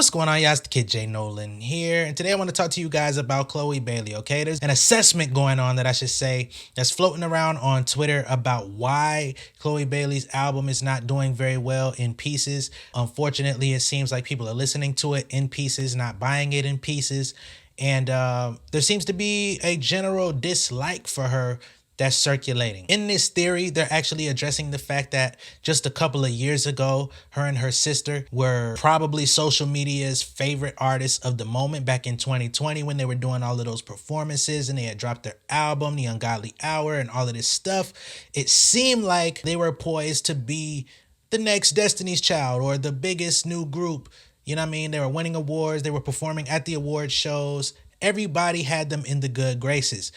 What's going on, y'all? It's the Kid J Nolan here, and today I want to talk to you guys about Chloe Bailey, okay? There's an assessment going on that I should say that's floating around on Twitter about why Chloe Bailey's album is not doing very well in pieces. Unfortunately, it seems like people are listening to it in pieces, not buying it in pieces, and there seems to be a general dislike for her that's circulating. In this theory, they're actually addressing the fact that just a couple of years ago, her and her sister were probably social media's favorite artists of the moment back in 2020 when they were doing all of those performances and they had dropped their album, The Ungodly Hour, and all of this stuff. It seemed like they were poised to be the next Destiny's Child or the biggest new group. You know what I mean? They were winning awards. They were performing at the award shows. Everybody had them in the good graces.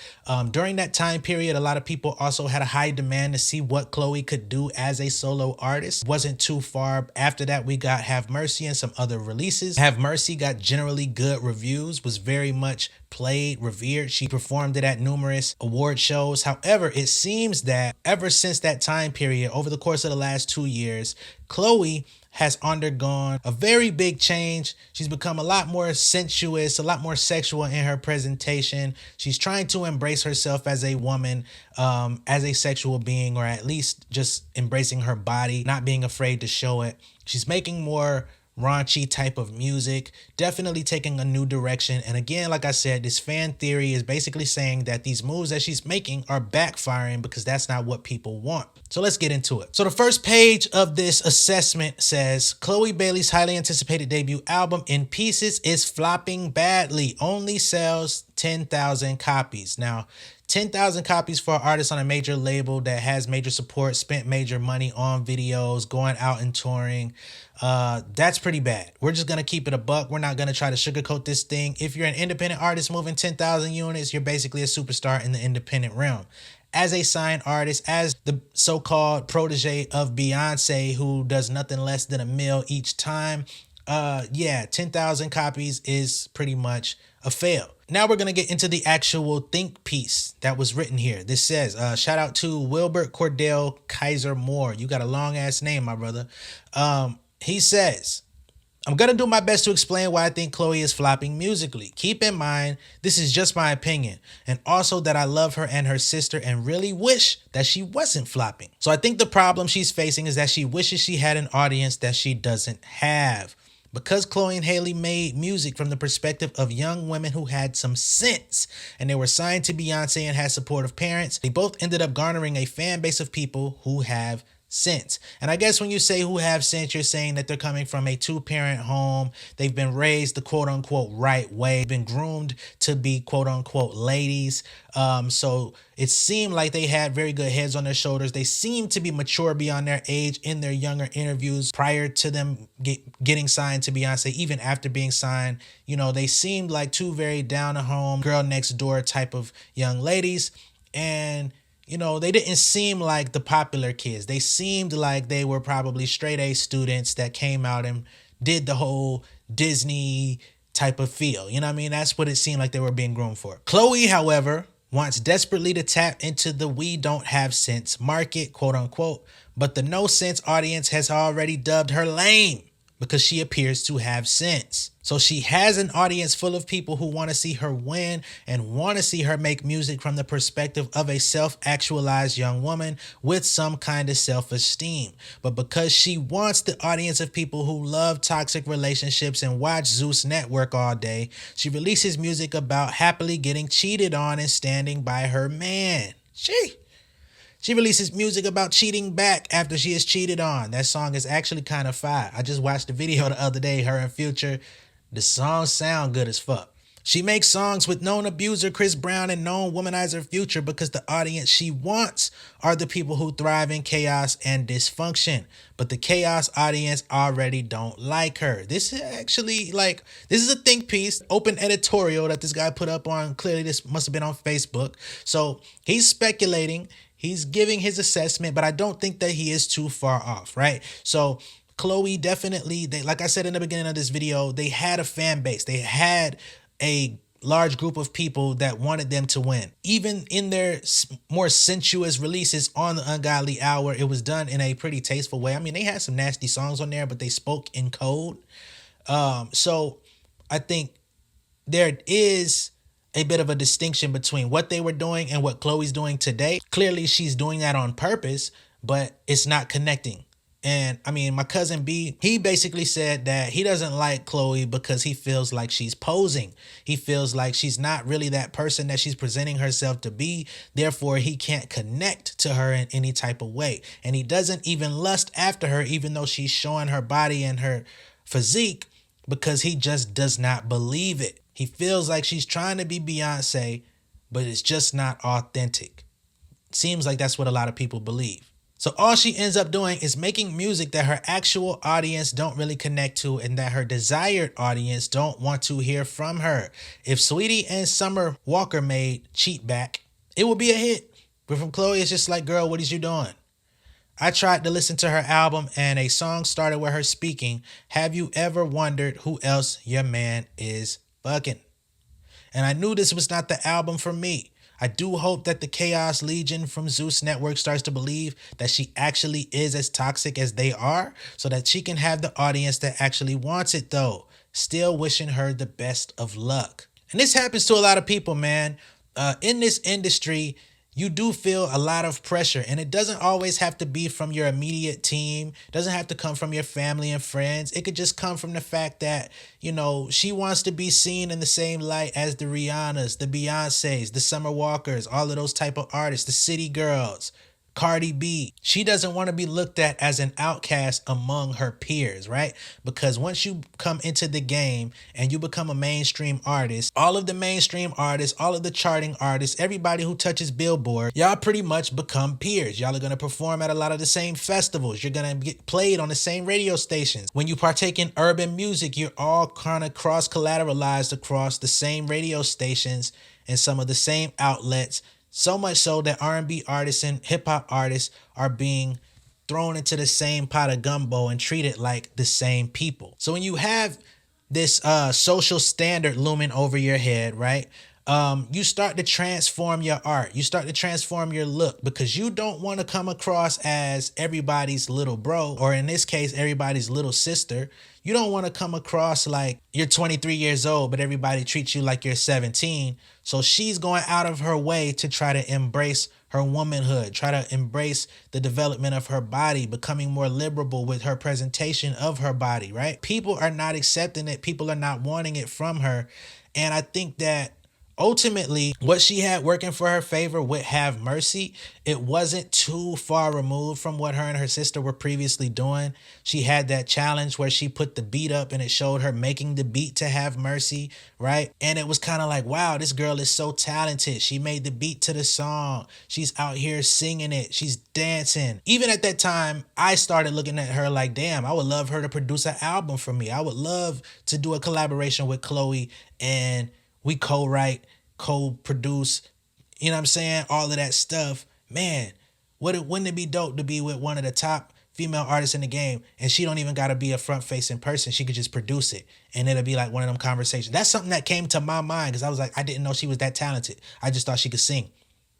During that time period, a lot of people also had a high demand to see what Chloe could do as a solo artist. Wasn't too far after that, we got Have Mercy and some other releases. Have Mercy got generally good reviews, was very much played, revered. She performed it at numerous award shows. However, it seems that ever since that time period, over the course of the last 2 years, Chloe has undergone a very big change. She's become a lot more sensuous, a lot more sexual in her presentation. She's trying to embrace herself as a woman, as a sexual being, or at least just embracing her body, not being afraid to show it. She's making more raunchy type of music, definitely taking a new direction. And again, like I said, this fan theory is basically saying that these moves that she's making are backfiring because that's not what people want. So let's get into it. So the first page of this assessment says, Chloe Bailey's highly anticipated debut album In Pieces is flopping badly, only sells 10,000 copies. Now, 10,000 copies for an artist on a major label that has major support, spent major money on videos, going out and touring. That's pretty bad. We're just going to keep it a buck. We're not going to try to sugarcoat this thing. If you're an independent artist moving 10,000 units, you're basically a superstar in the independent realm. As a signed artist, as the so-called protege of Beyonce, who does nothing less than $1 million each time, 10,000 copies is pretty much a fail. Now we're going to get into the actual think piece that was written here. This says, shout out to Wilbert Cordell Kaiser Moore. You got a long ass name, my brother. He says, I'm going to do my best to explain why I think Chloe is flopping musically. Keep in mind, this is just my opinion. And also that I love her and her sister and really wish that she wasn't flopping. So I think the problem she's facing is that she wishes she had an audience that she doesn't have. Because Chloe and Hailey made music from the perspective of young women who had some sense and they were signed to Beyonce and had supportive parents, they both ended up garnering a fan base of people who have sense. And I guess when you say who have sense, you're saying that they're coming from a two-parent home. They've been raised the quote-unquote right way, been groomed to be quote-unquote ladies. So it seemed like they had very good heads on their shoulders. They seemed to be mature beyond their age in their younger interviews prior to them getting signed to Beyonce, even after being signed. You know, they seemed like two very down-to-home, girl next door type of young ladies. And you know, they didn't seem like the popular kids. They seemed like they were probably straight A students that came out and did the whole Disney type of feel. You know what I mean? That's what it seemed like they were being groomed for. Chloe, however, wants desperately to tap into the we don't have sense market, quote unquote, but the no sense audience has already dubbed her lame because she appears to have sense. So she has an audience full of people who want to see her win and want to see her make music from the perspective of a self-actualized young woman with some kind of self-esteem. But because she wants the audience of people who love toxic relationships and watch Zeus Network all day, she releases music about happily getting cheated on and standing by her man. She releases music about cheating back after she is cheated on. That song is actually kind of fire. I just watched the video the other day, her and Future. The songs sound good as fuck. She makes songs with known abuser Chris Brown and known womanizer Future because the audience she wants are the people who thrive in chaos and dysfunction. But the chaos audience already don't like her. This is actually this is a think piece, open editorial that this guy put up on. Clearly this must have been on Facebook. So he's speculating. He's giving his assessment, but I don't think that he is too far off, right? So Chloe definitely, like I said in the beginning of this video, they had a fan base. They had a large group of people that wanted them to win. Even in their more sensuous releases on The Ungodly Hour, it was done in a pretty tasteful way. I mean, they had some nasty songs on there, but they spoke in code. So I think there is a bit of a distinction between what they were doing and what Chloe's doing today. Clearly, she's doing that on purpose, but it's not connecting. And I mean, my cousin B, he basically said that he doesn't like Chloe because he feels like she's posing. He feels like she's not really that person that she's presenting herself to be. Therefore, he can't connect to her in any type of way. And he doesn't even lust after her, even though she's showing her body and her physique, because he just does not believe it. He feels like she's trying to be Beyonce, but it's just not authentic. Seems like that's what a lot of people believe. So all she ends up doing is making music that her actual audience don't really connect to and that her desired audience don't want to hear from her. If Sweetie and Summer Walker made Cheatback, it would be a hit. But from Chloe, it's just like, girl, what is you doing? I tried to listen to her album and a song started with her speaking, "Have you ever wondered who else your man is fucking?" And I knew this was not the album for me. I do hope that the Chaos Legion from Zeus Network starts to believe that she actually is as toxic as they are, so that she can have the audience that actually wants it though. Still wishing her the best of luck. And this happens to a lot of people, man. In this industry, you do feel a lot of pressure, and it doesn't always have to be from your immediate team. It doesn't have to come from your family and friends. It could just come from the fact that, she wants to be seen in the same light as the Rihannas, the Beyoncés, the Summer Walkers, all of those type of artists, the City Girls, Cardi B. She doesn't want to be looked at as an outcast among her peers, right? Because once you come into the game and you become a mainstream artist, all of the mainstream artists, all of the charting artists, everybody who touches Billboard, y'all pretty much become peers. Y'all are going to perform at a lot of the same festivals. You're going to get played on the same radio stations. When you partake in urban music, you're all kind of cross-collateralized across the same radio stations and some of the same outlets. So much so that R&B artists and hip hop artists are being thrown into the same pot of gumbo and treated like the same people. So when you have this social standard looming over your head, right? You start to transform your art. You start to transform your look because you don't want to come across as everybody's little bro, or in this case, everybody's little sister. You don't want to come across like you're 23 years old, but everybody treats you like you're 17. So she's going out of her way to try to embrace her womanhood, try to embrace the development of her body, becoming more liberal with her presentation of her body, right? People are not accepting it. People are not wanting it from her. And I think that ultimately, what she had working for her favor with Have Mercy, it wasn't too far removed from what her and her sister were previously doing. She had that challenge where she put the beat up and it showed her making the beat to Have Mercy, right? And it was kind of like, wow, this girl is so talented. She made the beat to the song. She's out here singing it. She's dancing. Even at that time, I started looking at her like, damn, I would love her to produce an album for me. I would love to do a collaboration with Chloe and we co-write, co-produce, you know what I'm saying? All of that stuff. Man, wouldn't it be dope to be with one of the top female artists in the game and she don't even got to be a front-facing person. She could just produce it and it'll be like one of them conversations. That's something that came to my mind because I was like, I didn't know she was that talented. I just thought she could sing.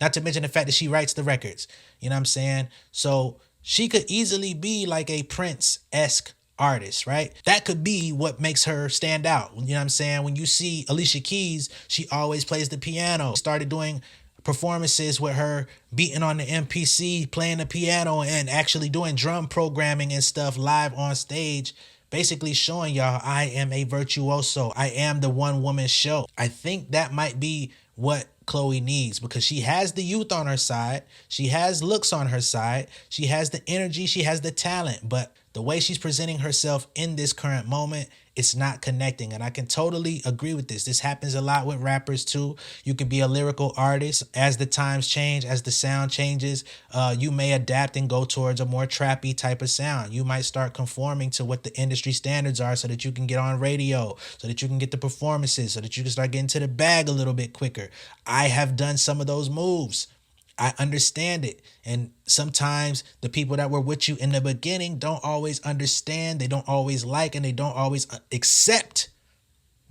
Not to mention the fact that she writes the records. You know what I'm saying? So she could easily be like a Prince-esque artist, right? That could be what makes her stand out. You know what I'm saying? When you see Alicia Keys, she always plays the piano. Started doing performances with her beating on the MPC, playing the piano and actually doing drum programming and stuff live on stage, basically showing y'all I am a virtuoso. I am the one woman show. I think that might be what Chloe needs because she has the youth on her side. She has looks on her side. She has the energy. She has the talent, but the way she's presenting herself in this current moment, it's not connecting. And I can totally agree with this. This happens a lot with rappers too. You can be a lyrical artist. As the times change, as the sound changes, you may adapt and go towards a more trappy type of sound. You might start conforming to what the industry standards are so that you can get on radio, so that you can get the performances, so that you can start getting to the bag a little bit quicker. I have done some of those moves. I understand it. And sometimes the people that were with you in the beginning don't always understand. They don't always like, and they don't always accept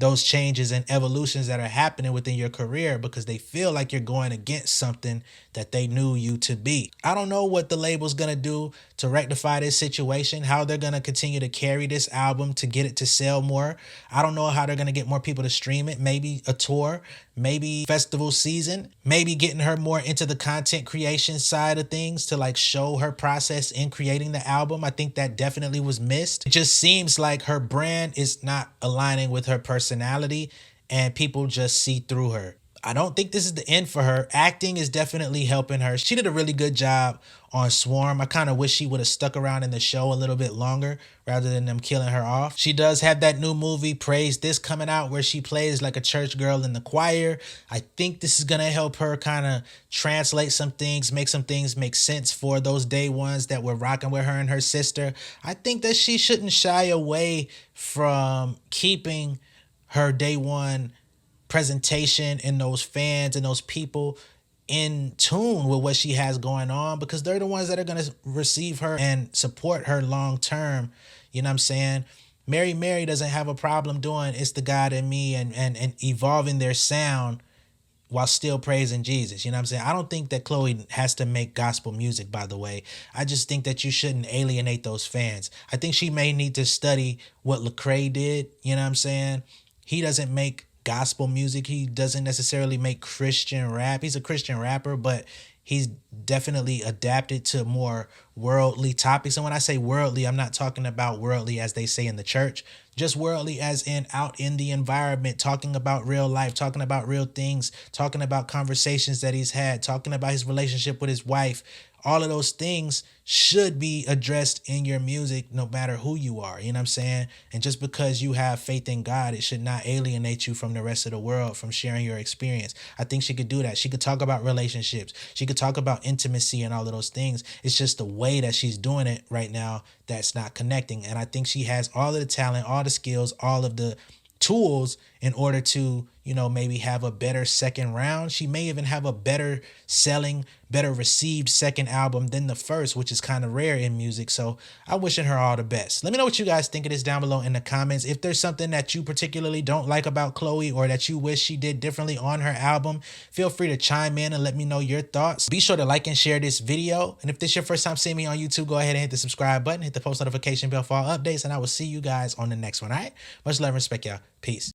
those changes and evolutions that are happening within your career because they feel like you're going against something that they knew you to be. I don't know what the label's gonna do to rectify this situation, how they're gonna continue to carry this album to get it to sell more. I don't know how they're gonna get more people to stream it. Maybe a tour, maybe festival season, maybe getting her more into the content creation side of things to like show her process in creating the album. I think that definitely was missed. It just seems like her brand is not aligning with her personality and people just see through her. I don't think this is the end for her. Acting is definitely helping her. She did a really good job on Swarm. I kind of wish she would have stuck around in the show a little bit longer rather than them killing her off. She does have that new movie, Praise This, coming out where she plays like a church girl in the choir. I think this is going to help her kind of translate some things make sense for those day ones that were rocking with her and her sister. I think that she shouldn't shy away from keeping her day one presentation and those fans and those people in tune with what she has going on, because they're the ones that are going to receive her and support her long term. You know what I'm saying? Mary doesn't have a problem doing It's the God in Me and evolving their sound while still praising Jesus. You know what I'm saying? I don't think that Chloe has to make gospel music, by the way. I just think that you shouldn't alienate those fans. I think she may need to study what Lecrae did. You know what I'm saying? He doesn't make gospel music. He doesn't necessarily make Christian rap. He's a Christian rapper, but he's definitely adapted to more worldly topics. And when I say worldly, I'm not talking about worldly as they say in the church, just worldly as in out in the environment, talking about real life, talking about real things, talking about conversations that he's had, talking about his relationship with his wife. All of those things should be addressed in your music no matter who you are. You know what I'm saying? And just because you have faith in God, it should not alienate you from the rest of the world from sharing your experience. I think she could do that. She could talk about relationships. She could talk about intimacy and all of those things. It's just the way that she's doing it right now that's not connecting. And I think she has all of the talent, all the skills, all of the tools in order to, you know, maybe have a better second round. She may even have a better selling, better received second album than the first, which is kind of rare in music. So I'm wishing her all the best. Let me know what you guys think of this down below in the comments. If there's something that you particularly don't like about Chloe or that you wish she did differently on her album, feel free to chime in and let me know your thoughts. Be sure to like and share this video. And if this is your first time seeing me on YouTube, go ahead and hit the subscribe button, hit the post notification bell for all updates, and I will see you guys on the next one. All right? Much love and respect, y'all. Peace.